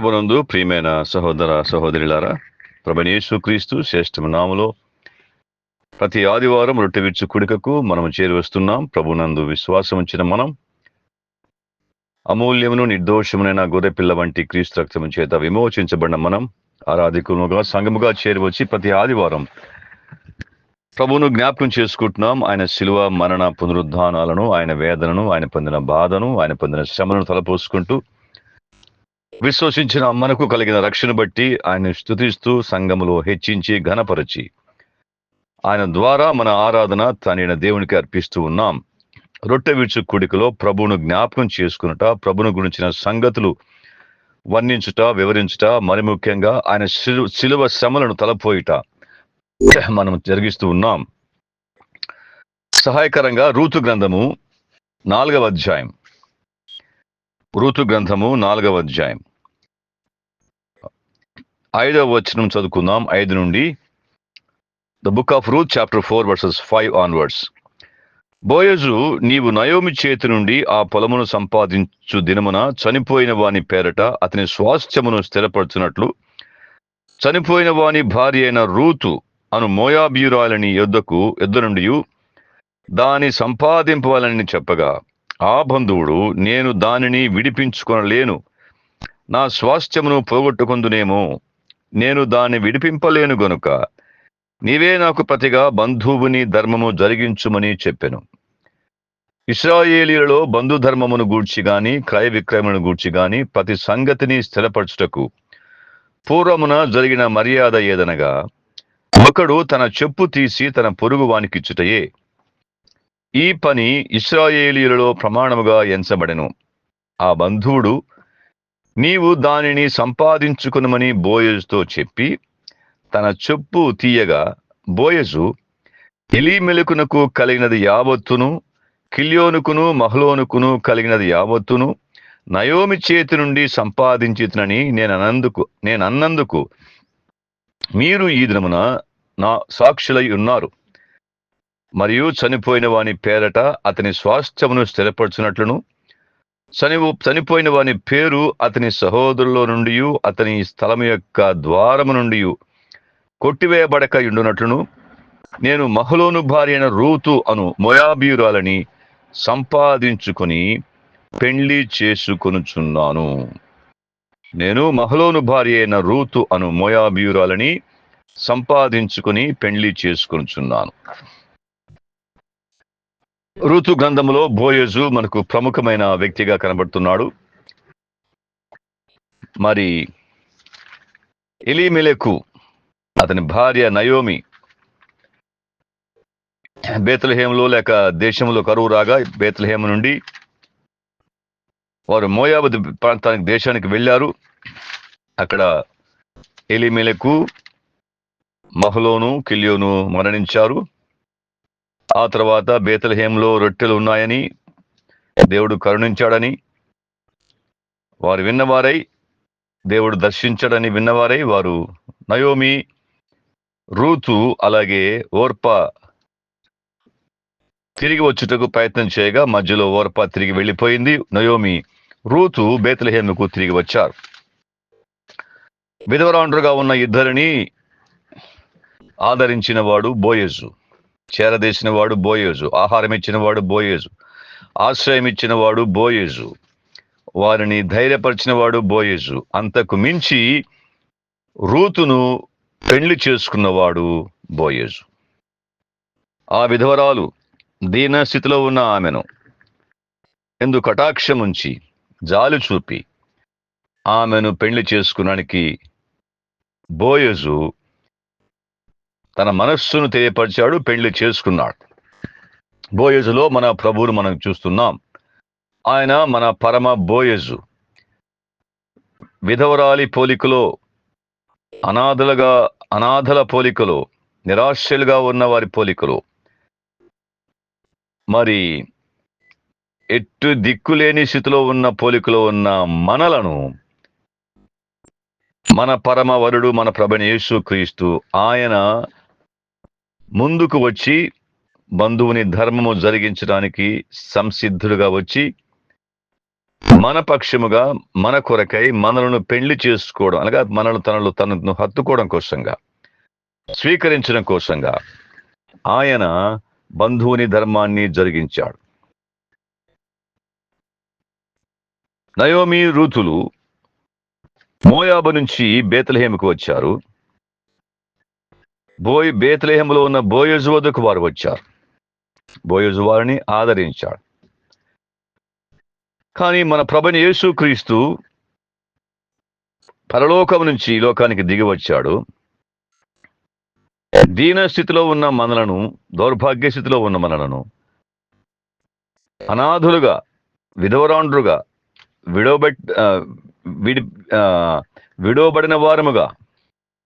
ప్రభునందు ప్రియమైన సహోదర సహోదరులారా, ప్రభువైన యేసుక్రీస్తు శ్రేష్ఠమైన నామములో ప్రతి ఆదివారం రొట్టె విరుచు కూడికకు మనము చేరి వస్తున్నాం. ప్రభునందు విశ్వాసం ఉంచిన మనం అమూల్యమును నిర్దోషమునైన గొర్రెపిల్ల వంటి క్రీస్తు రక్తము చేత విమోచించబడిన మనం ఆరాధికులుగా సంఘముగా చేరివచ్చి ప్రతి ఆదివారం ప్రభువును జ్ఞాపకం చేసుకుంటున్నాం. ఆయన శిలువ మరణ పునరుద్ధానాలను, ఆయన వేదనను, ఆయన పొందిన బాధను, ఆయన పొందిన శ్రమను తలపోసుకుంటూ విశ్వసించిన మనకు కలిగిన రక్షణ బట్టి ఆయన స్తుతిస్తూ సంఘములో హెచ్చించి ఘనపరచి ఆయన ద్వారా మన ఆరాధన తండ్రైన దేవునికి అర్పిస్తూ ఉన్నాం. రొట్టె విరుచు కూడికలో ప్రభువును జ్ఞాపకం చేసుకునుట, ప్రభువును గురించిన సంగతులు వర్ణించుట, వివరించుట, మరి ముఖ్యంగా ఆయన శిలువ శ్రమలను తలపోయిట మనం జరిగిస్తూ ఉన్నాం. సహాయకరంగా రూతు గ్రంథము 4వ అధ్యాయం, రూతు గ్రంథము 4వ అధ్యాయం 5వ వచనం చదువుకుందాం. 5 నుండి. The book of Ruth chapter 4 verses 5 onwards. Boaz, నీవు నయోమి చేతి నుండి ఆ పొలమును సంపాదించు దినమున చనిపోయిన వాని పేరట అతని స్వాస్థ్యమును స్థిరపరచునట్లు చనిపోయిన వాని భార్య అయిన రూతు అను మోయాబీయురాలిని యొద్ద నుండి దాని సంపాదింపవాలని చెప్పగా, ఆ బంధువుడు, నేను దానిని విడిపించుకొనలేను, నా స్వాస్థ్యమును పోగొట్టుకుందునేమో, నేను దాన్ని విడిపింపలేను గనుక నీవే నాకు ప్రతిగా బంధువుని ధర్మము జరిగించుమని చెప్పెను. ఇశ్రాయేలీయులలో బంధుధర్మమును గూర్చి గాని క్రయ విక్రయమును గూర్చి గాని ప్రతి సంగతిని స్థిరపరచుటకు పూర్వమున జరిగిన మర్యాద ఏదనగా, ఒకడు తన చెప్పు తీసి తన పొరుగు వానికిచ్చుటయే. ఈ పని ఇశ్రాయేలీయులలో ప్రమాణముగా ఎంచబడెను. ఆ బంధువుడు, నీవు దానిని సంపాదించుకునమని బోయజుతో చెప్పి తన చెప్పు తీయగా, బోయజు ఎలీమెలకునకు కలిగినది యావత్తును, కిల్యోనుకును మహలోనుకును కలిగినది యావత్తును నయోమి చేతి నుండి సంపాదించితనని నేనన్నందుకు మీరు ఈ దినమున నా సాక్షులై ఉన్నారు. మరియు చనిపోయిన వాని పేరట అతని స్వాస్థ్యమును స్థిరపరచునట్లును, చనిపోయిన వాని పేరు అతని సహోదరులో నుండి అతని స్థలము యొక్క ద్వారము నుండి కొట్టివేయబడక ఉండునట్లును నేను మహలోను భార్య అయిన రూతు అను మోయాబీయురాలని సంపాదించుకొని పెండ్లి చేసుకొనుచున్నాను. నేను మహలోను భార్య అయిన రూతు అను మోయాబీయురాలని సంపాదించుకొని పెండ్లి చేసుకొనుచున్నాను. రూతు గ్రంథములో బోయజు మనకు ప్రముఖమైన వ్యక్తిగా కనబడుతున్నాడు. మరి ఎలీమెలెకు అతని భార్య నయోమి బేత్లెహేములో లేక దేశంలో కరువు రాగా బేత్లెహేము నుండి వారు మోయాబు ప్రాంతానికి దేశానికి వెళ్ళారు. అక్కడ ఎలీమెలెకు, మహలోను, కిల్యోను మరణించారు. ఆ తర్వాత బేత్లెహేములో రొట్టెలు ఉన్నాయని దేవుడు కరుణించాడని వారు విన్నవారై, దేవుడు దర్శించాడని విన్నవారై వారు నయోమి, రూతు అలాగే ఓర్పా తిరిగి వచ్చుటకు ప్రయత్నం చేయగా మధ్యలో ఓర్పా తిరిగి వెళ్ళిపోయింది. నయోమి, రూతు బేత్లెహేముకు తిరిగి వచ్చారు. విధవరాండ్రుగా ఉన్న ఇద్దరిని ఆదరించిన వాడు బోయజు, చేరదీసిన వాడు బోయజు, ఆహారం ఇచ్చిన వాడు బోయజు, ఆశ్రయం ఇచ్చిన వాడు బోయజు, వారిని ధైర్యపరిచిన వాడు బోయజు. అంతకు మించి రూతును పెళ్లి చేసుకున్నవాడు బోయజు. ఆ విధవరాలు దీనస్థితిలో ఉన్న ఆమెను ఎందు కటాక్షం ఉంచి జాలి చూపి ఆమెను పెళ్లి చేసుకున్నానికి బోయజు తన మనస్సును తెలియపరిచాడు, పెళ్లి చేసుకున్నాడు. బోయజులో మన ప్రభువును మనం చూస్తున్నాం. ఆయన మన పరమ బోయజు. విధవరాలి పోలికలో, అనాథల పోలికలో, నిరాశ్రయులుగా ఉన్న వారి పోలికలో, మరి ఎట్టు దిక్కులేని స్థితిలో ఉన్న పోలికలో ఉన్న మనలను మన పరమ వరుడు, మన ప్రభువైన యేసుక్రీస్తు ఆయన ముందుకు వచ్చి బంధువుని ధర్మము జరిగించడానికి సంసిద్ధుడుగా వచ్చి మన పక్షముగా మన కొరకై మనలను పెళ్లి చేసుకోవడం అనగా తనను హత్తుకోవడం కోసంగా, స్వీకరించడం కోసంగా ఆయన బంధువుని ధర్మాన్ని జరిగించాడు. నయోమి రూతులు మోయాబు నుంచి బేత్లెహేముకు వచ్చారు. బేత్లెహేములో ఉన్న బోయజు వద్దకు వారు వచ్చారు. బోయజు వారిని ఆదరించాడు. కానీ మన ప్రభుని యేసుక్రీస్తు పరలోకం నుంచి ఈ లోకానికి దిగి వచ్చాడు. దీన స్థితిలో ఉన్న మనలను, దౌర్భాగ్య స్థితిలో ఉన్న మనలను, అనాథులుగా, విధవరాండ్రుగా, విడవబడిన వారముగా,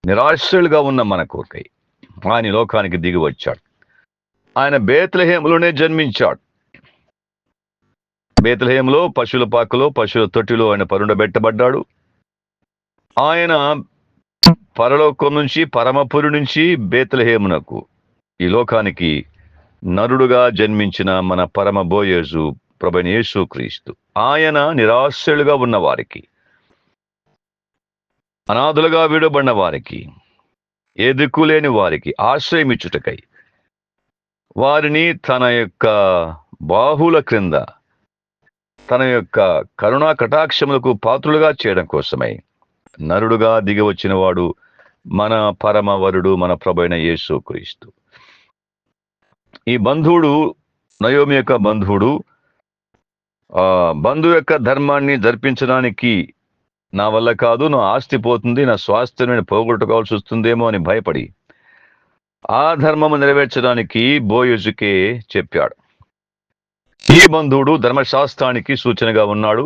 నిరాశ్రయులుగా ఉన్న మన కోరికై ఆయన లోకానికి దిగి వచ్చాడు. ఆయన బేత్లెహేములోనే జన్మించాడు. బేత్లెహేములో పశువుల పాకలో, పశువుల తొట్టిలో ఆయన పరుండబెట్టబడ్డాడు. ఆయన పరలోకం నుంచి, పరమపురి నుంచి బేత్లెహేమునకు ఈ లోకానికి నరుడుగా జన్మించిన మన పరమ బోయేజు ప్రభువైన యేసుక్రీస్తు. ఆయన నిరాశ్రయులుగా ఉన్న వారికి, అనాథులుగా విడబడిన వారికి, ఏ దిక్కులేని వారికి ఆశ్రయం ఇచ్చుటకై వారిని తన యొక్క బాహుల క్రింద, తన యొక్క కరుణా కటాక్షములకు పాత్రులుగా చేయడం కోసమై నరుడుగా దిగి వచ్చిన వాడు మన పరమవరుడు, మన ప్రభువైన యేసుక్రీస్తు. ఈ బంధువుడు, నయోమి యొక్క బంధువుడు, బంధువు యొక్క ధర్మాన్ని జరిపించడానికి నా వల్ల కాదు, నా ఆస్తి పోతుంది, నా స్వాస్థ్యం నేను పోగొట్టుకోవాల్సి వస్తుందేమో అని భయపడి ఆ ధర్మము నెరవేర్చడానికి బోయజుకే చెప్పాడు. ఈ బంధువుడు ధర్మశాస్త్రానికి సూచనగా ఉన్నాడు.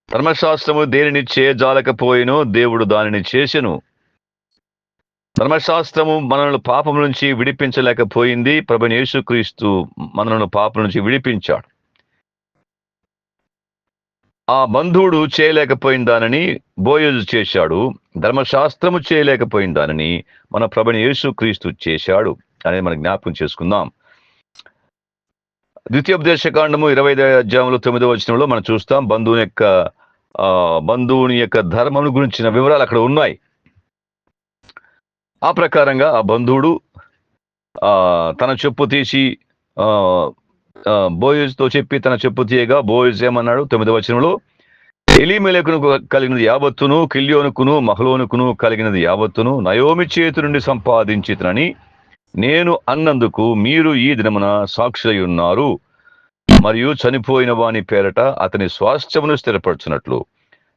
ధర్మశాస్త్రము దేనిని చేయజాలకపోయినో దేవుడు దానిని చేసెను. ధర్మశాస్త్రము మనల్ని పాపం నుంచి విడిపించలేకపోయింది. ప్రభువైన యేసుక్రీస్తు మనల్ని పాపం నుంచి విడిపించాడు. ఆ బంధువుడు చేయలేకపోయిన దానిని బోయజు చేశాడు. ధర్మశాస్త్రము చేయలేకపోయిన దానిని మన ప్రభువైన యేసుక్రీస్తు చేశాడు అనేది మనం జ్ఞాపకం చేసుకుందాం. ద్వితీయోపదేశకాండము 25వ అధ్యాయంలో 9వ వచనంలో మనం చూస్తాం. బంధువుని యొక్క ధర్మం గురించిన వివరాలు అక్కడ ఉన్నాయి. ఆ ప్రకారంగా ఆ బంధువుడు తన చెప్పు తీసి బోయజుతో చెప్పి తన చెప్పు తీయగా బోయజు ఏమన్నాడు? 9వ వచనంలో, ఎలీమెలెకును కలిగినది యావత్తును, కిల్యోనుకును మహలోనుకును కలిగినది యావత్తును నయోమి చేతి నుండి సంపాదించితనని నేను అన్నందుకు మీరు ఈ దినమున సాక్షులై ఉన్నారు. మరియు చనిపోయిన వాని పేరట అతని స్వాస్థ్యమును స్థిరపరచునట్లు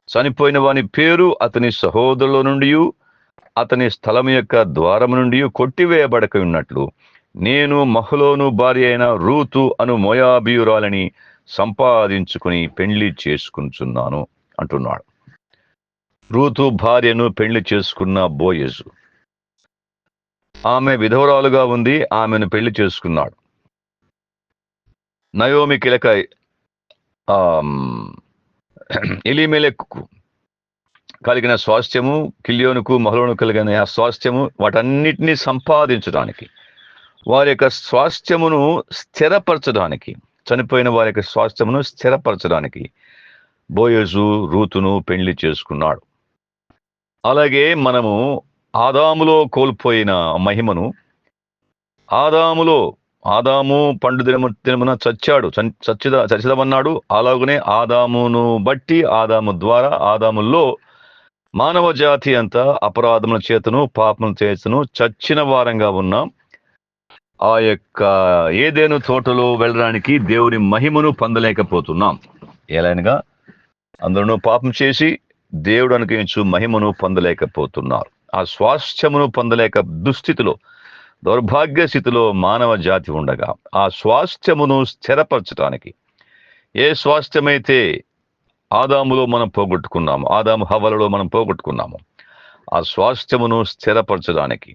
చనిపోయిన వాని పేరు అతని సహోదరుల నుండి, అతని స్థలం యొక్క ద్వారము నుండి కొట్టివేయబడక ఉన్నట్లు నేను మహలోను భార్య అయిన రూతు అను మోయాబీయురాలని సంపాదించుకుని పెళ్లి చేసుకుంటున్నాను అంటున్నాడు. రూతు భార్యను పెళ్లి చేసుకున్న బోయజు, ఆమె విధవరాలుగా ఉంది, ఆమెను పెళ్లి చేసుకున్నాడు. నయోమి కిలక ఎలీమెలెకు కలిగిన స్వాస్థ్యము, కిల్యోనుకు మహలోను కలిగిన ఆ స్వాస్థ్యము, వాటన్నిటినీ సంపాదించడానికి, వారి యొక్క స్వాస్థ్యమును స్థిరపరచడానికి, చనిపోయిన వారి యొక్క స్వాస్థ్యమును స్థిరపరచడానికి బోయజు రూతును పెళ్లి చేసుకున్నాడు. అలాగే మనము ఆదాములో కోల్పోయిన మహిమను, ఆదాము పండు దినమున చచ్చిదమన్నాడు. అలాగనే ఆదామును బట్టి, ఆదాము ద్వారా, ఆదాములో మానవ జాతి అంతా అపరాధముల చేతను పాపముల చేతను చచ్చిన వారంగా ఉన్నాం. ఆ యొక్క ఏదేను తోటలో వెళ్ళడానికి దేవుని మహిమను పొందలేకపోతున్నాం. ఎలానగా అందరూ పాపం చేసి దేవుడు అనుగ్రహించు మహిమను పొందలేకపోతున్నారు. ఆ స్వాస్థ్యమును పొందలేక దుస్థితిలో, దౌర్భాగ్య స్థితిలో మానవ జాతి ఉండగా ఆ స్వాస్థ్యమును స్థిరపరచడానికి, ఏ స్వాస్థ్యమైతే ఆదాములో మనం పోగొట్టుకున్నాము, ఆదాము హవ్వలలో మనం పోగొట్టుకున్నాము, ఆ స్వాస్థ్యమును స్థిరపరచడానికి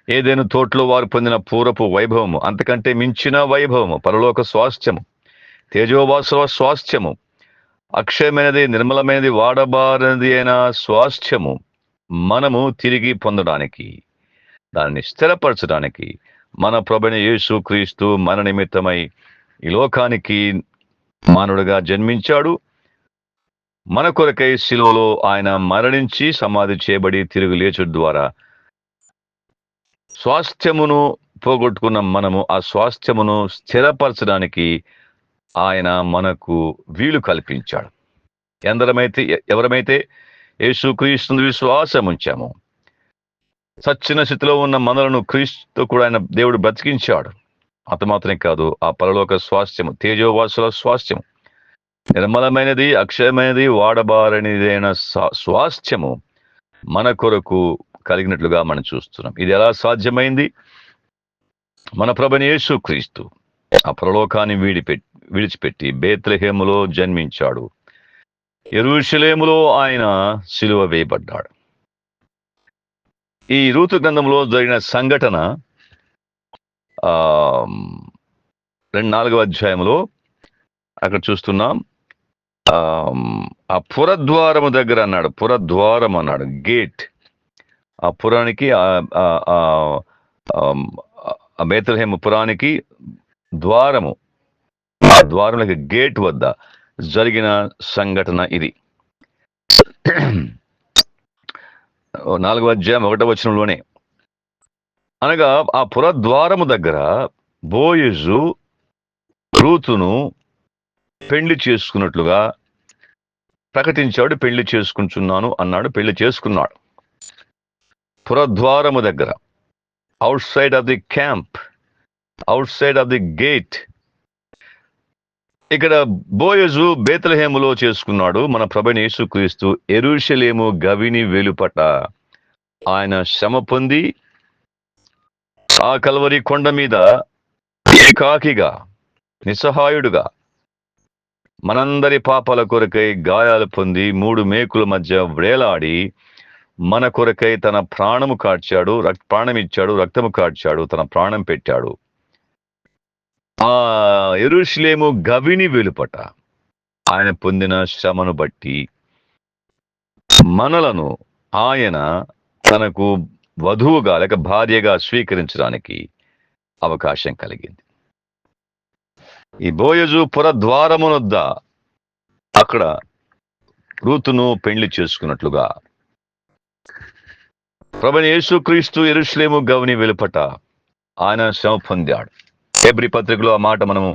ఏదైనా తోటలో వారు పొందిన పూర్వపు వైభవము, అంతకంటే మించిన వైభవము, పరలోక స్వాస్థ్యము, తేజోవాసుల స్వాస్థ్యము, అక్షయమైనది, నిర్మలమైనది, వాడబారినది అయిన స్వాస్థ్యము మనము తిరిగి పొందడానికి, దానిని స్థిరపరచడానికి మన ప్రభువైన యేసుక్రీస్తు మన నిమిత్తమై ఈ లోకానికి మానవుడిగా జన్మించాడు. మన కొరకై శిలువలో ఆయన మరణించి సమాధి చేయబడి తిరిగి లేచుట ద్వారా స్వాస్థ్యమును పోగొట్టుకున్న మనము ఆ స్వాస్థ్యమును స్థిరపరచడానికి ఆయన మనకు వీలు కల్పించాడు. ఎవరమైతే యేసుక్రీస్తును విశ్వాసం ఉంచామో సచ్చిన స్థితిలో ఉన్న మనలను క్రీస్తు కూడా ఆయన దేవుడు బ్రతికించాడు. అంత మాత్రమే కాదు, ఆ పరలోక స్వాస్థ్యము, తేజోవాసుల స్వాస్థ్యము, నిర్మలమైనది, అక్షయమైనది, వాడబారనిదైన స్వాస్థ్యము మన కొరకు కలిగినట్లుగా మనం చూస్తున్నాం. ఇది ఎలా సాధ్యమైంది? మన ప్రభువైన యేసుక్రీస్తు ఆ పరలోకాన్ని విడిచిపెట్టి బేత్లెహేములో జన్మించాడు. యెరూషలేములో ఆయన సిలువ వేయబడ్డాడు. ఈ రూతు గ్రంథంలో జరిగిన సంఘటన 4వ అధ్యాయంలో అక్కడ చూస్తున్నాం. ఆ పురద్వారము దగ్గర అన్నాడు, పురద్వారం అన్నాడు, గేట్. ఆ పురానికి ఆ బేత్లెహేము పురానికి ద్వారము, ఆ ద్వారములకి గేట్ వద్ద జరిగిన సంఘటన ఇది. 4వ అధ్యాయం 1వ వచనంలోనే, అనగా ఆ పురద్వారము దగ్గర బోయజు రూతును పెళ్లి చేసుకున్నట్లుగా ప్రకటించాడు. పెళ్లి చేసుకుంటున్నాను అన్నాడు, పెళ్లి చేసుకున్నాడు. పురద్వారము దగ్గర, out side of the camp, out side of the gate. ఇక్కడ బోయజు బేత్లెహేములో చేసుకున్నాడు. మన ప్రభువైన యేసుక్రీస్తు యెరూషలేము గవిని వెలుపట ఆయన శ్రమ పొంది ఆ కల్వరి కొండ మీద ఏకాకిగా, నిస్సహాయుడుగా, మనందరి పాపాల కొరకై గాయాలు పొంది 3 మేకుల మధ్య వ్రేలాడి మన కొరకై తన ప్రాణము కార్చాడు, ప్రాణం ఇచ్చాడు, రక్తము కార్చాడు, తన ప్రాణం పెట్టాడు. ఆ యెరూషలేము గవిని వెలుపట ఆయన పొందిన శ్రమను బట్టి మనలను ఆయన తనకు వధువుగా లేక భార్యగా స్వీకరించడానికి అవకాశం కలిగింది. ఈ బోయజు పురద్వారమునొద్ద అక్కడ రూతును పెళ్లి చేసుకున్నట్లుగా ప్రభువైన యేసుక్రీస్తు యెరూషలేము గవిని వెలుపట ఆయన శ్రమ పొందాడు. హెబ్రీ పత్రికలో ఆ మాట మనము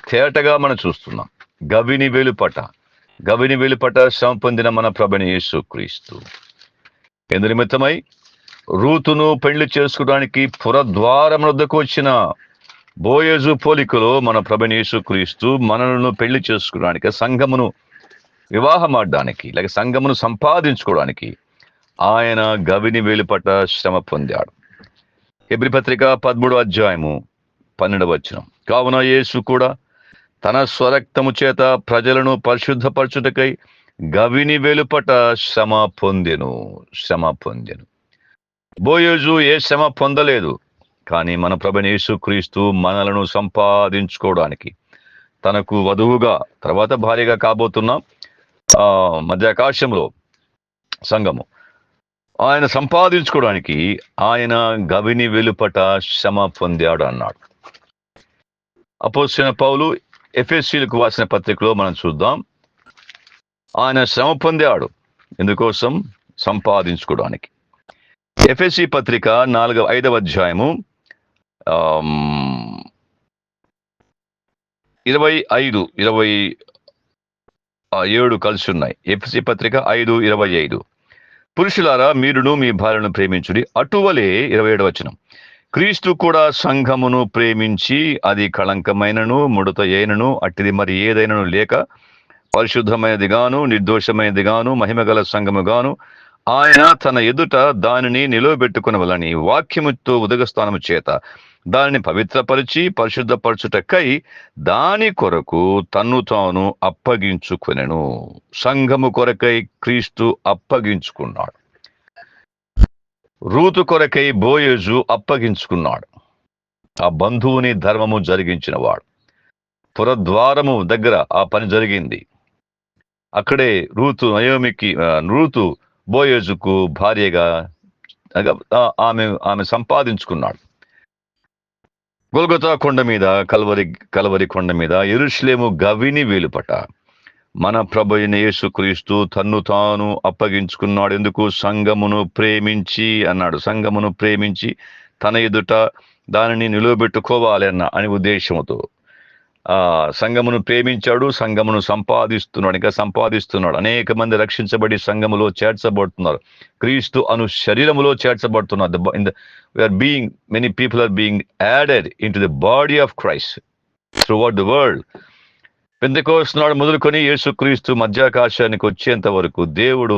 తేటగా మనం చూస్తున్నాం. గవిని వెలుపట శ్రమ పొందిన మన ప్రభువైన యేసుక్రీస్తు ఎందు నిమిత్తమై రూతును పెళ్లి చేసుకోవడానికి పురద్వారం వద్దకు వచ్చిన బోయజు పోలికలో మన ప్రభువైన యేసుక్రీస్తు మనలను పెళ్లి చేసుకోవడానికి, సంఘమును వివాహమాడడానికి, లేక సంఘమును సంపాదించుకోవడానికి ఆయన గవిని వెలుపట శ్రమ పొందాడు. హెబ్రీ పత్రిక 13వ అధ్యాయము 12వ వచనం, కావున యేసు కూడా తన స్వరక్తము చేత ప్రజలను పరిశుద్ధపరచుటకై గవిని వెలుపట శ్రమ పొందెను. బోయజు ఏ శ్రమ పొందలేదు, కానీ మన ప్రభువైన యేసుక్రీస్తు మనలను సంపాదించుకోవడానికి, తనకు వధువుగా తర్వాత భార్యగా కాబోతున్న మధ్యాకాశంలో సంఘము ఆయన సంపాదించుకోవడానికి ఆయన గవిని వెలుపట శ్రమ పొందాడు అన్నాడు. అపోస్తలుడైన పౌలు ఎఫెసీయులకు రాసిన పత్రికలో మనం చూద్దాం. ఆయన శ్రమ పొందాడు ఎందుకోసం? సంపాదించుకోవడానికి. ఎఫెసీ పత్రిక 5వ అధ్యాయము 25, 27 కలిసి ఉన్నాయి. ఎఫెసీ పత్రిక 5:25, పురుషులారా మీరును మీ భార్యను ప్రేమించుడి, అటువలే 27వ వచనం, క్రీస్తు కూడా సంఘమును ప్రేమించి అది కళంకమైనను ముడత అయినను అట్టిది మరి ఏదైనను లేక పరిశుద్ధమైనదిగాను నిర్దోషమైనదిగాను మహిమగల సంఘముగాను ఆయన తన ఎదుట దానిని నిలవబెట్టుకునవలని వాక్యముతో ఉదగస్థానము చేత దానిని పవిత్రపరిచి పరిశుద్ధపరచుటకై దాని కొరకు తన్ను తాను అప్పగించుకొనెను. సంఘము కొరకై క్రీస్తు అప్పగించుకున్నాడు. రూతు కొరకై బోయజు అప్పగించుకున్నాడు. ఆ బంధువుని ధర్మము జరిగించిన వాడు. పురద్వారము దగ్గర ఆ పని జరిగింది. అక్కడే రూతు బోయజుకు భార్యగా ఆమె సంపాదించుకున్నాడు. గొల్గొతా కొండ మీద, కల్వరి కల్వరి కొండ మీద యెరూషలేము గవిని వేలుపట మన ప్రభు అయిన యేసుక్రీస్తు తన్ను తాను అప్పగించుకున్నాడు. ఎందుకు? సంఘమును ప్రేమించి అన్నాడు. సంఘమును ప్రేమించి తన ఎదుట దానిని నిలువబెట్టుకోవాలి అని ఉద్దేశంతో సంఘమును ప్రేమించాడు, సంఘమును సంపాదిస్తున్నాడు, ఇంకా సంపాదిస్తున్నాడు. అనేక మంది రక్షించబడి సంఘములో చేర్చబడుతున్నారు, క్రీస్తు అను శరీరములో చేర్చబడుతున్నారు. Many people are being added into the body of Christ throughout the world. పెంతెకోస్తు నాడు మొదలుకొని యేసుక్రీస్తు మధ్యాకాశానికి వచ్చేంత వరకు దేవుడు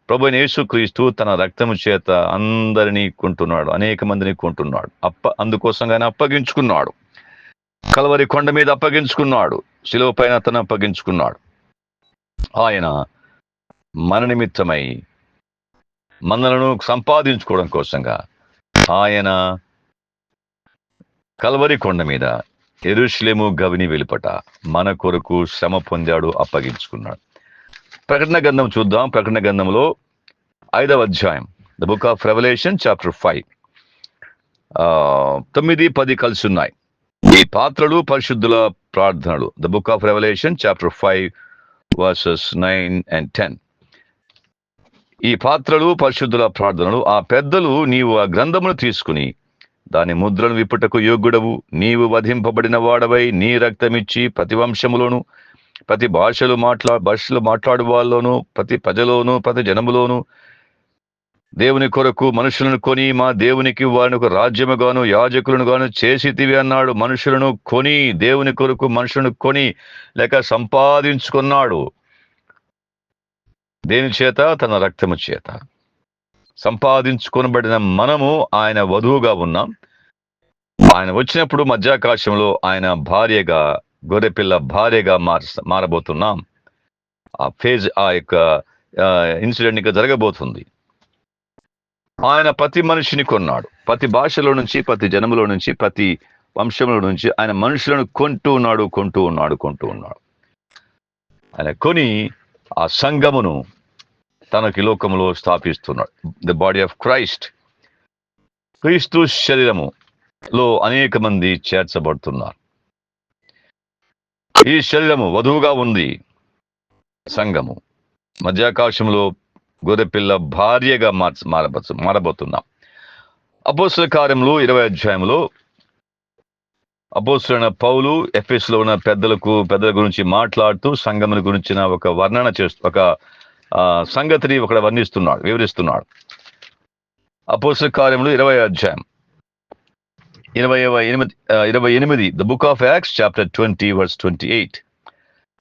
ప్రభు అయిన యేసుక్రీస్తు తన రక్తము చేత అందరినీ కొంటున్నాడు, అనేక మందిని కొంటున్నాడు. అందుకోసంగా ఆయన అప్పగించుకున్నాడు, కల్వరి కొండ మీద అప్పగించుకున్నాడు, శిలువ పైన తను అప్పగించుకున్నాడు. ఆయన మన నిమిత్తమై మనలను సంపాదించుకోవడం కోసంగా ఆయన కల్వరి కొండ మీద యెరూషలేము గవిని వెలుపట మన కొరకు శ్రమ పొందాడు, అప్పగించుకున్నాడు. ప్రకటన గ్రంథం చూద్దాం. ప్రకటన గ్రంథంలో 5వ అధ్యాయం, the book of Revelation chapter 5, 9-10 కలిసి ఉన్నాయి. ఈ పాత్రలు పరిశుద్ధుల ప్రార్థనలు. The book of Revelation chapter 5 versus 9 and 10. ఈ పాత్రలు పరిశుద్ధుల ప్రార్థనలు. ఆ పెద్దలు, నీవు ఆ గ్రంథమును తీసుకుని దాని ముద్రను విప్పుటకు యోగ్యుడవు, నీవు వధింపబడిన వాడవై నీ రక్తమిచ్చి ప్రతి వంశములోను, ప్రతి భాషలు మాట్లాడు వాళ్ళలోను, ప్రతి ప్రజలోను, ప్రతి జనములోను దేవుని కొరకు మనుషులను కొని మా దేవునికి వారిని ఒక రాజ్యముగాను యాజకులను గాను చేసితివి అన్నాడు. మనుషులను కొని, దేవుని కొరకు మనుషులను కొని లేక సంపాదించుకున్నాడు. దేని చేత? తన రక్తము చేత. సంపాదించుకొనబడిన మనము ఆయన వధువుగా ఉన్నాం. ఆయన వచ్చినప్పుడు మధ్యాకాశంలో ఆయన భార్యగా, గొర్రెపిల్ల భార్యగా మారబోతున్నాం. ఆ యొక్క ఇన్సిడెంట్ ఇంకా జరగబోతుంది. ఆయన ప్రతి మనిషిని కొన్నాడు. ప్రతి భాషలో నుంచి, ప్రతి జనములో నుంచి, ప్రతి వంశంలో నుంచి ఆయన మనుషులను కొంటూ ఉన్నాడు. ఆయన కొని ఆ సంఘమును తనకి లోకములో స్థాపిస్తున్నాడు. ది బాడీ ఆఫ్ క్రైస్ట్, క్రీస్తు శరీరములో అనేక మంది చేర్చబడుతున్నారు. ఈ శరీరము వధువుగా ఉంది. సంఘము మధ్యాకాశంలో గొర్రెపిల్ల భార్యగా మారబోతున్నాం. అపోస్తల కార్యములు 20వ అధ్యాయంలో అపోస్తలుడైన పౌలు ఎఫెసులో ఉన్న పెద్దల గురించి మాట్లాడుతూ సంఘముల గురించిన ఒక వర్ణన చేస్తూ ఒక సంగతిని వివరిస్తున్నాడు. అపోస్తల కార్యములు 20వ అధ్యాయం 28, the book of Acts chapter 20 verse 28.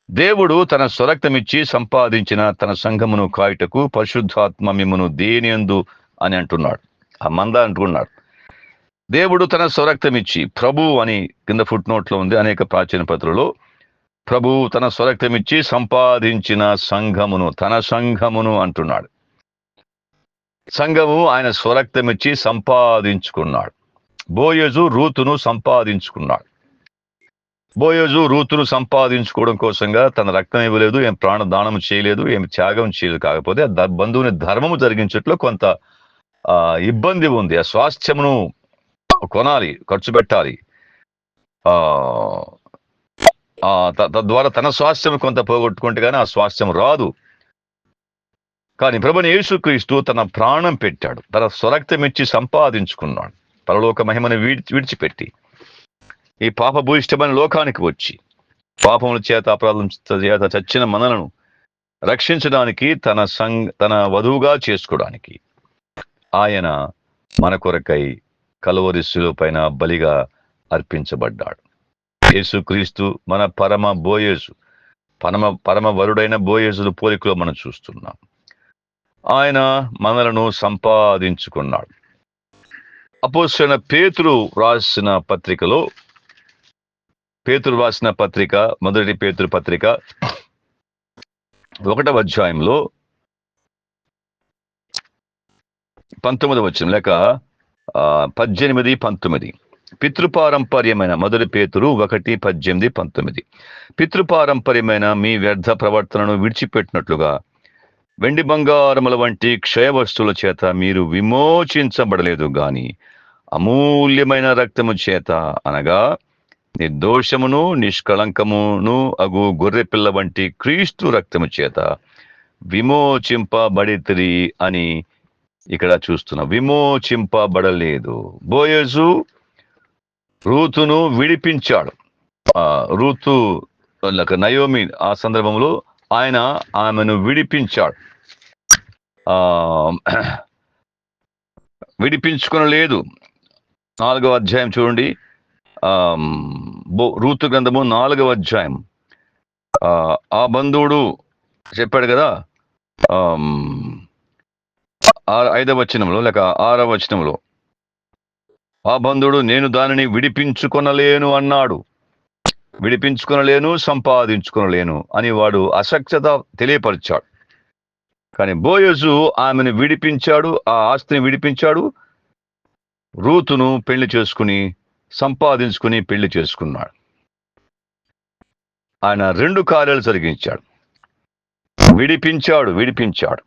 దేవుడు తన స్వరక్తమిచ్చి సంపాదించిన తన సంఘమును కాయుటకు పరిశుద్ధాత్మ మిమ్మును దేనియందు అని అంటున్నాడు. ఆ మంద అంటున్నాడు. దేవుడు తన స్వరక్తమిచ్చి, ప్రభు అని కింద ఫుట్ నోట్లో ఉంది అనేక ప్రాచీన పత్రులలో, ప్రభు తన స్వరక్తమిచ్చి సంపాదించిన సంఘమును, తన సంఘమును అంటున్నాడు. సంఘము ఆయన స్వరక్తమిచ్చి సంపాదించుకున్నాడు. బోయజు రూతును సంపాదించుకున్నాడు. బోయజు రూతును సంపాదించుకోవడం కోసంగా తన రక్తం ఇవ్వలేదు, ఏం ప్రాణదానం చేయలేదు, ఏం త్యాగం చేయలేదు. కాకపోతే బంధువుని ధర్మము జరిగించట్లో కొంత ఇబ్బంది ఉంది. ఆ స్వాస్థ్యమును కొనాలి, ఖర్చు పెట్టాలి. తద్వారా తన స్వాస్థ్యం కొంత పోగొట్టుకుంటే కానీ ఆ స్వాస్థ్యం రాదు. కానీ ప్రభువైన యేసుక్రీస్తు తన ప్రాణం పెట్టాడు, తన స్వరక్తం ఇచ్చి సంపాదించుకున్నాడు. పరలోక మహిమను విడిచిపెట్టి ఈ పాపభూయిష్టమైన లోకానికి వచ్చి పాపముల చేత, అపరాధం చేత చచ్చిన మనలను రక్షించడానికి, తన వధువుగా చేసుకోవడానికి ఆయన మన కొరకై కల్వరి శిలువ పైన బలిగా అర్పించబడ్డాడు. యేసుక్రీస్తు మన పరమ బోయేజు, పరమ వరుడైన బోయేజుల పోలికలో మనం చూస్తున్నాం. ఆయన మనలను సంపాదించుకున్నాడు. అపోస్తలుడైన పేతురు రాసిన పత్రిక, మొదటి పేతురు పత్రిక 1వ అధ్యాయంలో 19వ వచనం లేక 18, 19. పితృపారంపర్యమైన, మొదటి పేతురు 1:18, 19. పితృపారంపర్యమైన మీ వ్యర్థ ప్రవర్తనను విడిచిపెట్టినట్లుగా వెండి బంగారముల వంటి క్షయ వస్తువుల చేత మీరు విమోచించబడలేదు గాని అమూల్యమైన రక్తము చేత అనగా నిర్దోషమును నిష్కళంకమును అగు గొర్రె పిల్ల వంటి క్రీస్తు రక్తము చేత విమోచింపబడితిరి అని ఇక్కడ చూస్తున్నాం. విమోచింపబడలేదు. బోయజు రూతును విడిపించాడు. రూతు నయోమి ఆ సందర్భంలో ఆయన ఆమెను విడిపించాడు. విడిపించుకొనలేదు. 4వ అధ్యాయం చూడండి. రూతు గ్రంథము 4వ అధ్యాయం. ఆ బంధువుడు చెప్పాడు కదా, 5వ వచనంలో లేక 6వ వచనంలో, ఆ బంధువుడు నేను దానిని విడిపించుకొనలేను అన్నాడు. విడిపించుకొనలేను, సంపాదించుకొనలేను అని వాడు అసక్తత తెలియపరిచాడు. కానీ బోయజు ఆమెను విడిపించాడు, ఆ ఆస్తిని విడిపించాడు, రూతును పెళ్లి చేసుకుని సంపాదించుకుని పెళ్లి చేసుకున్నాడు. ఆయన 2 కార్యాలు జరిగించాడు. విడిపించాడు.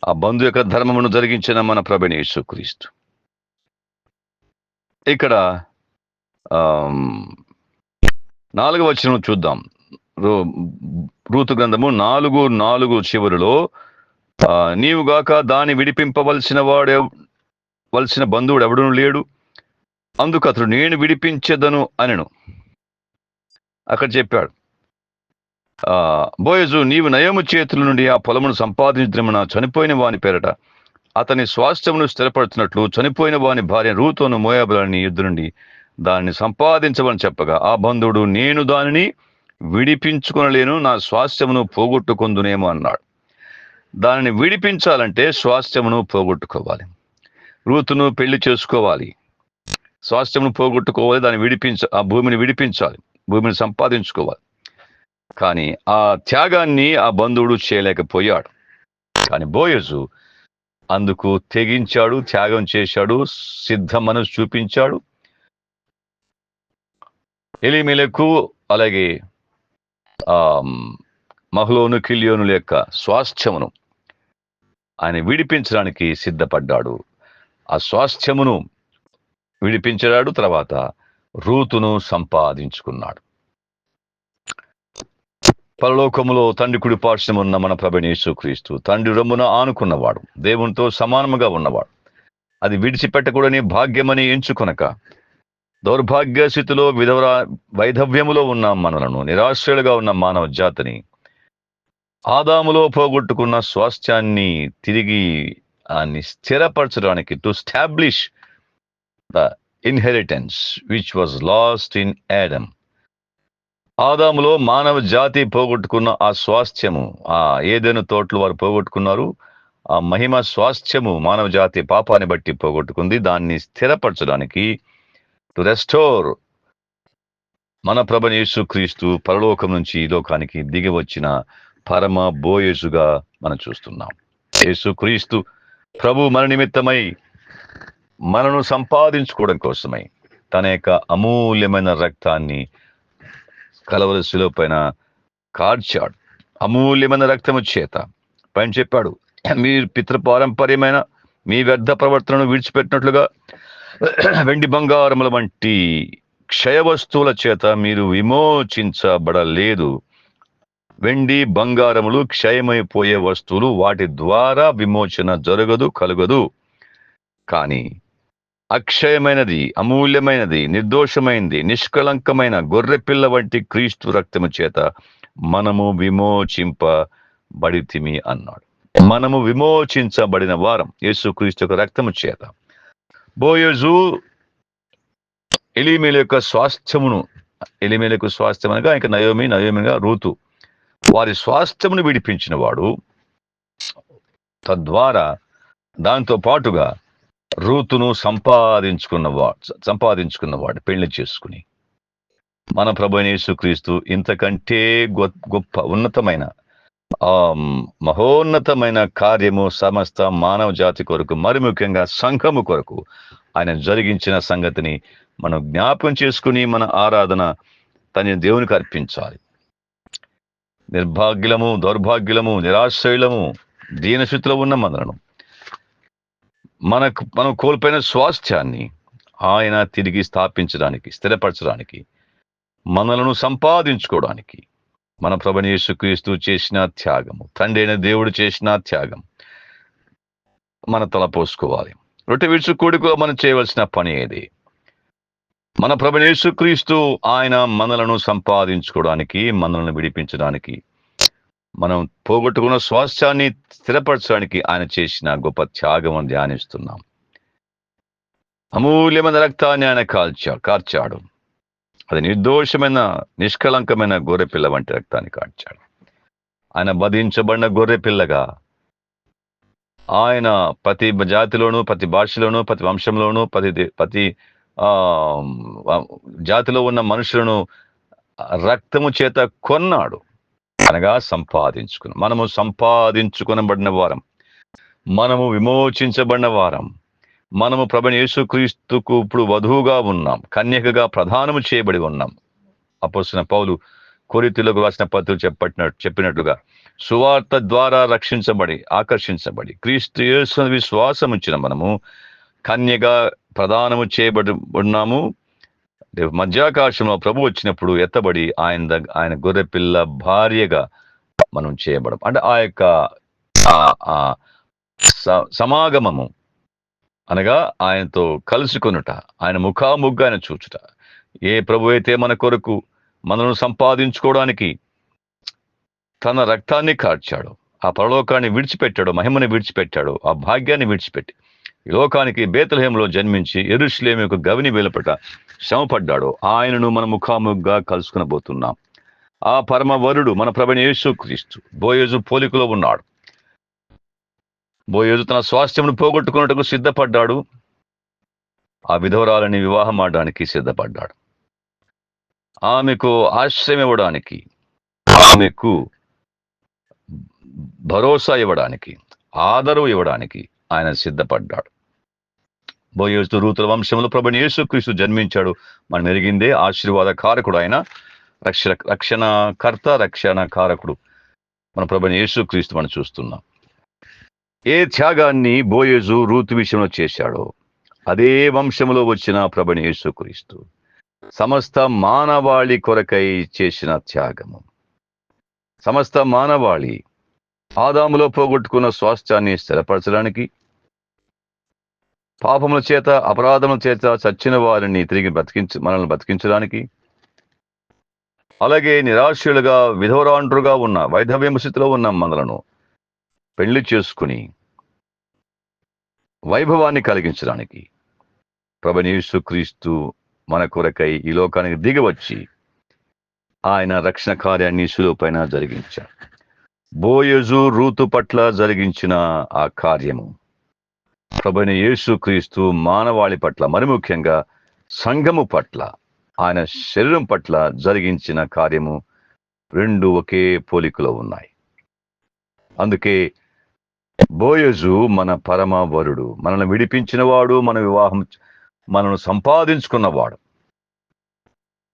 ఆ బంధు యొక్క ధర్మమును జరిగించిన మన ప్రభువైన యేసుక్రీస్తు. ఇక్కడ 4వ వచనం చూద్దాం. రూతు గ్రంథము 4:4 చివరిలో, నీవుగాక దాన్ని విడిపింపవలసిన బంధువుడు ఎవడును లేడు, అందుకు అతడు నేను విడిపించెదను అనెను. అక్కడ చెప్పాడు, బోయజు నీవు నయోమి చేతుల నుండి ఆ పొలమును సంపాదించడమున చనిపోయిన వాని పేరట అతని స్వాస్థ్యమును స్థిరపడుతున్నట్లు చనిపోయిన వాని భార్య రూతును మోయాబులని యుద్ధ నుండి దానిని సంపాదించమని చెప్పగా, ఆ బంధువుడు నేను దానిని విడిపించుకొనలేను, నా స్వాస్థ్యమును పోగొట్టుకుందునేమో అన్నాడు. దానిని విడిపించాలంటే స్వాస్థ్యమును పోగొట్టుకోవాలి. రూతును పెళ్లి చేసుకోవాలి, స్వాస్థ్యమును పోగొట్టుకోవాలి, ఆ భూమిని విడిపించాలి, భూమిని సంపాదించుకోవాలి. కానీ ఆ త్యాగాన్ని ఆ బంధువుడు చేయలేకపోయాడు. కానీ బోయజు అందుకు తెగించాడు, త్యాగం చేశాడు, సిద్ధ మనసు చూపించాడు. ఎలీమెలెకు అలాగే మహ్లోను కిల్యోనుల యొక్క స్వాస్థ్యమును ఆయన విడిపించడానికి సిద్ధపడ్డాడు. ఆ స్వాస్థ్యమును విడిపించాడు. తర్వాత రూతును సంపాదించుకున్నాడు. పరలోకములో తండ్రి కుడి పార్శ్వమున ఉన్న మన ప్రభువైన యేసుక్రీస్తు తండ్రి రొమ్మున ఆనుకున్నవాడు, దేవునితో సమానముగా ఉన్నవాడు. అది విడిచిపెట్టకూడని భాగ్యమని ఎంచుకొనక దౌర్భాగ్య స్థితిలో వైధవ్యములో ఉన్న మనలను, నిరాశ్రయులుగా ఉన్న మానవ జాతిని ఆదాములో పోగొట్టుకున్న స్వాస్థ్యాన్ని తిరిగి స్థిరపరచడానికి, to stablish the inheritance which was lost in Adam. ఆదాములో మానవ జాతి పోగొట్టుకున్న ఆ స్వాస్థ్యము, ఆ ఏదెను తోటలు వారు పోగొట్టుకున్నారు. ఆ మహిమ స్వాస్థ్యము మానవ జాతి పాపాన్ని బట్టి పోగొట్టుకుంది. దాన్ని స్థిరపరచడానికి, టు రెస్టోర్, మన ప్రభువైన యేసుక్రీస్తు పరలోకం నుంచి ఈ లోకానికి దిగి వచ్చిన పరమ బోయజుగా మనం చూస్తున్నాం. యేసుక్రీస్తు ప్రభు మన నిమిత్తమై మనను సంపాదించుకోవడం కోసమై తన యొక్క అమూల్యమైన రక్తాన్ని కలవరి శిలువ పైన కార్చాడు. అమూల్యమైన రక్తము చేత పైన చెప్పాడు, మీ పితృపారంపర్యమైన మీ వ్యర్థ ప్రవర్తనను విడిచిపెట్టినట్లుగా వెండి బంగారముల వంటి క్షయ వస్తువుల చేత మీరు విమోచించబడలేదు. వెండి బంగారములు క్షయమైపోయే వస్తువులు, వాటి ద్వారా విమోచన కలుగదు. కానీ అక్షయమైనది, అమూల్యమైనది, నిర్దోషమైనది, నిష్కళంకమైన గొర్రెపిల్ల వంటి క్రీస్తు రక్తము చేత మనము విమోచింపబడితిమి అన్నాడు. మనము విమోచించబడిన వారం యేసుక్రీస్తు యొక్క రక్తము చేత. బోయజు ఎలీమెల యొక్క స్వాస్థ్యమును, ఎలీమెలకు స్వాస్థ్యం అనగా ఇంకా నయోమిగా రూతు, వారి స్వాస్థ్యమును విడిపించిన వాడు. తద్వారా దాంతో పాటుగా రూతును సంపాదించుకున్నవాడు పెళ్లి చేసుకుని. మన ప్రభువైన యేసుక్రీస్తు ఇంతకంటే గొప్ప ఉన్నతమైన మహోన్నతమైన కార్యము సమస్త మానవ జాతి కొరకు, మరి ముఖ్యంగా సంఘము కొరకు ఆయన జరిగించిన సంగతిని మనం జ్ఞాపకం చేసుకుని మన ఆరాధన తన దేవునికి అర్పించాలి. నిర్భాగ్యులము, దౌర్భాగ్యులము, నిరాశ్రయులము, దీనస్థితిలో ఉన్న మనలను మనం కోల్పోయిన స్వాస్థ్యాన్ని ఆయన తిరిగి స్థాపించడానికి, స్థిరపరచడానికి, మనలను సంపాదించుకోవడానికి మన ప్రభువైన యేసుక్రీస్తు చేసిన త్యాగము, తండ్రి అయిన దేవుడు చేసిన త్యాగం మన తలపోసుకోవాలి. రొట్టె విరుచు కూడికలో మనం చేయవలసిన పని ఏది? మన ప్రభువైన యేసుక్రీస్తు ఆయన మనలను సంపాదించుకోవడానికి, మనల్ని విడిపించడానికి, మనం పోగొట్టుకున్న స్వాస్థ్యాన్ని స్థిరపరచడానికి ఆయన చేసిన గొప్ప త్యాగం అని ధ్యానిస్తున్నాం. అమూల్యమైన రక్తాన్ని ఆయన కార్చాడు. అది నిర్దోషమైన, నిష్కళంకమైన గొర్రెపిల్ల వంటి రక్తాన్ని కార్చాడు. ఆయన వధించబడిన గొర్రెపిల్లగా ఆయన ప్రతి జాతిలోనూ, ప్రతి భాషలోనూ, ప్రతి వంశంలోనూ, ప్రతి జాతిలో ఉన్న మనుషులను రక్తము చేత కొన్నాడు, అనగా సంపాదించుకున్నాం. మనము సంపాదించుకునబడిన వారం, మనము విమోచించబడిన వారం, మనము ప్రభువైన యేసుక్రీస్తుకు ఇప్పుడు వధువుగా ఉన్నాం, కన్యకగా ప్రదానము చేయబడి ఉన్నాం. అపోస్తలుడైన పౌలు కొరింథీయులకు రాసిన పత్రికలో చెప్పినట్లుగా సువార్త ద్వారా ఆకర్షించబడి క్రీస్తు యేసు విశ్వాసం ఉంచిన మనము కన్యగా ప్రదానము చేయబడి ఉన్నాము. మధ్యాకాశంలో ప్రభు వచ్చినప్పుడు ఎత్తబడి ఆయన గొర్రెపిల్ల భార్యగా మనం చేయబడం. అంటే ఆ యొక్క సమాగమము, అనగా ఆయనతో కలుసుకొనుట, ఆయన ముఖాముగ్గా ఆయన చూచుట. ఏ ప్రభు అయితే మన కొరకు మనను సంపాదించుకోవడానికి తన రక్తాన్ని కార్చాడు, ఆ పరలోకాన్ని విడిచిపెట్టాడు, మహిమని విడిచిపెట్టాడు, ఆ భాగ్యాన్ని విడిచిపెట్టి ఈ లోకానికి బేత్లెహేములో జన్మించి యెరూషలేము యొక్క గవిని వెలుపట శ్రమపడ్డాడు. ఆయనను మన ముఖాముగ్గా కలుసుకునబోతున్నాం. ఆ పరమ వరుడు మన ప్రభువైన యేసుక్రీస్తు బోయజు పోలికలో ఉన్నాడు. బోయజు తన స్వాస్థ్యమును పోగొట్టుకున్నట్టుకు సిద్ధపడ్డాడు. ఆ విధవరాలని వివాహం ఆడడానికి సిద్ధపడ్డాడు. ఆమెకు ఆశ్రయం ఇవ్వడానికి, ఆమెకు భరోసా ఇవ్వడానికి, ఆదరవు ఇవ్వడానికి ఆయన సిద్ధపడ్డాడు. బోయజు రూతుల వంశంలో ప్రభువైన యేసుక్రీస్తు జన్మించాడు. మనం ఎరిగిందే. ఆశీర్వాద కారకుడు ఆయన, రక్షణ కారకుడు మన ప్రభువైన యేసుక్రీస్తు మనం చూస్తున్నాం. ఏ త్యాగాన్ని బోయజు రూతు విషయంలో చేశాడో అదే వంశంలో వచ్చిన ప్రభువైన యేసుక్రీస్తు సమస్త మానవాళి కొరకై చేసిన త్యాగము. సమస్త మానవాళి ఆదాములో పోగొట్టుకున్న స్వాస్థ్యాన్ని స్థిరపరచడానికి, పాపముల చేత, అపరాధముల చేత చచ్చిన వారిని తిరిగి మనల్ని బతికించడానికి, అలాగే నిరాశ్రులుగా, విధవరాండ్రుగా ఉన్న, వైధవ్యము స్థితిలో ఉన్న మనలను పెళ్లి చేసుకుని వైభవాన్ని కలిగించడానికి ప్రభువైన యేసుక్రీస్తు మన కొరకై ఈ లోకానికి దిగివచ్చి ఆయన రక్షణ కార్యాన్ని శిలువపైన జరిగించారు. బోయజు రూతు పట్ల జరిగించిన ఆ కార్యము ప్రభువైన యేసుక్రీస్తు మానవాళి పట్ల, మరి ముఖ్యంగా సంఘము పట్ల, ఆయన శరీరం పట్ల జరిగించిన కార్యము రెండు ఒకే పోలికలో ఉన్నాయి. అందుకే బోయజు మన పరమ వరుడు, మనల్ని విడిపించిన వాడు, మనను సంపాదించుకున్నవాడు,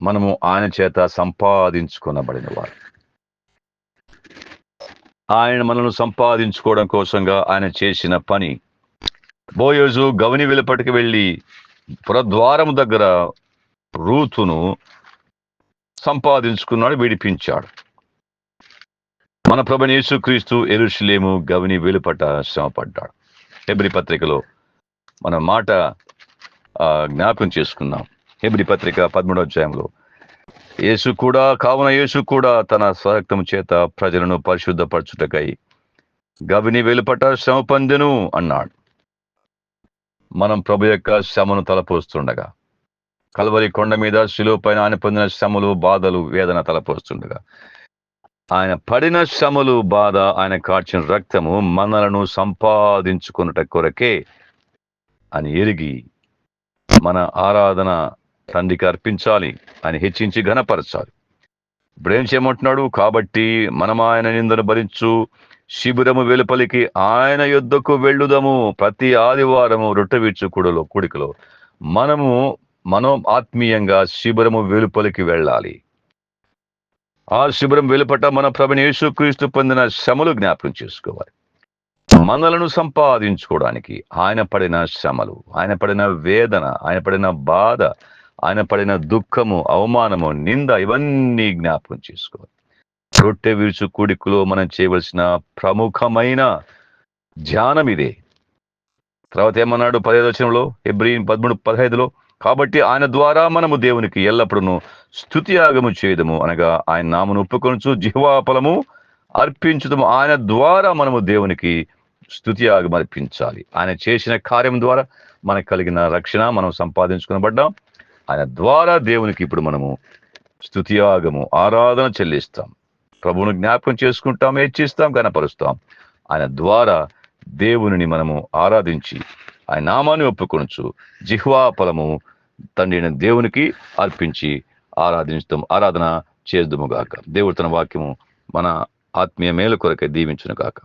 మనము ఆయన చేత సంపాదించుకునబడిన వాడు. ఆయన మనల్ని సంపాదించుకోవడం కోసంగా ఆయన చేసిన పని, బోయజు గవిని వెలుపటికి వెళ్ళి పురద్వారం దగ్గర రూతును సంపాదించుకున్నాడు, విడిపించాడు. మన ప్రభువైన యేసుక్రీస్తు యెరూషలేము గవిని వెలుపట శ్రమపడ్డాడు. హెబ్రీ పత్రికలో మన మాట జ్ఞాపకం చేసుకున్నాం. హెబ్రీ పత్రిక 13వ అధ్యాయంలో కావున యేసు కూడా తన స్వరక్తము చేత ప్రజలను పరిశుద్ధపరచుటకై గవిని వెలుపట శ్రమ పొందెను అన్నాడు. మనం ప్రభు యొక్క శ్రమను తలపోస్తుండగా, కల్వరి కొండ మీద శిలువ పైన ఆయన పొందిన శ్రమలు, బాధలు, వేదన తలపోస్తుండగా, ఆయన పడిన శ్రమలు, బాధ, ఆయన కార్చిన రక్తము మనలను సంపాదించుకున్నట కొరకే అని ఎరిగి మన ఆరాధన తండ్రికి అర్పించాలి, అని హెచ్చించి ఘనపరచాలి. ఇప్పుడేం చేయమంటున్నాడు? కాబట్టి మనం ఆయన నిందను భరించు శిబిరము వెలుపలికి ఆయన యొద్దకు వెళ్ళుదము. ప్రతి ఆదివారము రొట్టె విరుచు కూడికలో మనం ఆత్మీయంగా శిబిరము వెలుపలికి వెళ్ళాలి. ఆ శిబిరం వెలుపట మన ప్రభువైన యేసుక్రీస్తు పొందిన శ్రమలు జ్ఞాపకం చేసుకోవాలి. మనలను సంపాదించుకోవడానికి ఆయన పడిన శ్రమలు, ఆయన పడిన వేదన, ఆయన పడిన బాధ, ఆయన పడిన దుఃఖము, అవమానము, నింద ఇవన్నీ జ్ఞాపకం చేసుకోవాలి. రొట్టె విరుచు కూడికలో మనం చేయవలసిన ప్రముఖమైన ధ్యానం ఇదే. తర్వాత ఏమన్నాడు 15వ వచనంలో, హెబ్రీ 13:15లో, కాబట్టి ఆయన ద్వారా మనము దేవునికి ఎల్లప్పుడూ స్తుతియాగము చేయదము, అనగా ఆయన నామను ఒప్పుకొనుచు జిహ్వాఫలము అర్పించుదము. ఆయన ద్వారా మనము దేవునికి స్తుతియాగం అర్పించాలి. ఆయన చేసిన కార్యం ద్వారా మనకు కలిగిన రక్షణ, మనం సంపాదించుకునబడ్డాం. ఆయన ద్వారా దేవునికి ఇప్పుడు మనము స్తుతియాగము, ఆరాధన చెల్లిస్తాం. ప్రభువును జ్ఞాపకం చేసుకుంటాం, హెచ్చిస్తాం, గణపరుస్తాం. ఆయన ద్వారా దేవునిని మనము ఆరాధించి ఆయన నామాన్ని ఒప్పుకొనుచు జిహ్వా ఫలము తండ్రి దేవునికి అర్పించి ఆరాధన చేద్దుము గాక. దేవుడు తన వాక్యము మన ఆత్మీయ మేలు కొరకై దీవించును గాక.